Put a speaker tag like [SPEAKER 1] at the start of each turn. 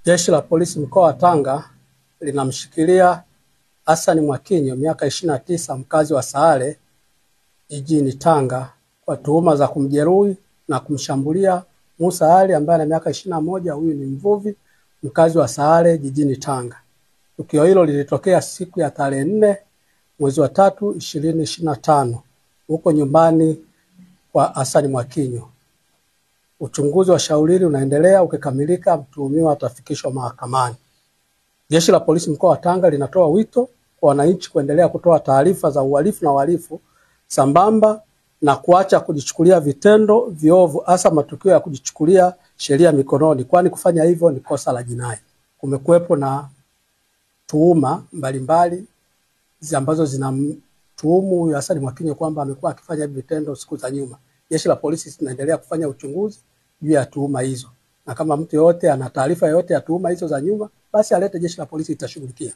[SPEAKER 1] Jeshi la Polisi mkoa wa Tanga linamshikilia Hassan Mwakinyo miaka 29 mkazi wa Sahare jijini Tanga kwa tuhuma za kumjeruhi na kumshambulia Musa Ali ambaye ana miaka 21. Huyu ni mvuvi mkazi wa Sahare jijini Tanga. Tukio hilo lilitokea siku ya tarehe 4 mwezi wa 3 2025 huko nyumbani kwa Hassan Mwakinyo. Uchunguzi wa shauri hili unaendelea, ukikamilika mtuhumiwa atafikishwa mahakamani. Jeshi la Polisi mkoa wa Tanga linatoa wito kwa wananchi kuendelea kutoa taarifa za uhalifu na wahalifu sambamba na kuacha kujichukulia vitendo viovu, hasa matukio ya kujichukulia sheria mikononi, kwani kufanya hivyo ni kosa la jinai. Kumekuwepo na tuhuma mbalimbali ambazo zinamtuhumu Hassan Mwakinyo kwamba amekuwa akifanya vitendo siku za nyuma. Jeshi la Polisi linaendelea kufanya uchunguzi juu ya tuhuma hizo, na kama mtu yote ana taarifa yote ya tuhuma hizo za nyuma, basi alete, Jeshi la Polisi litashughulikia.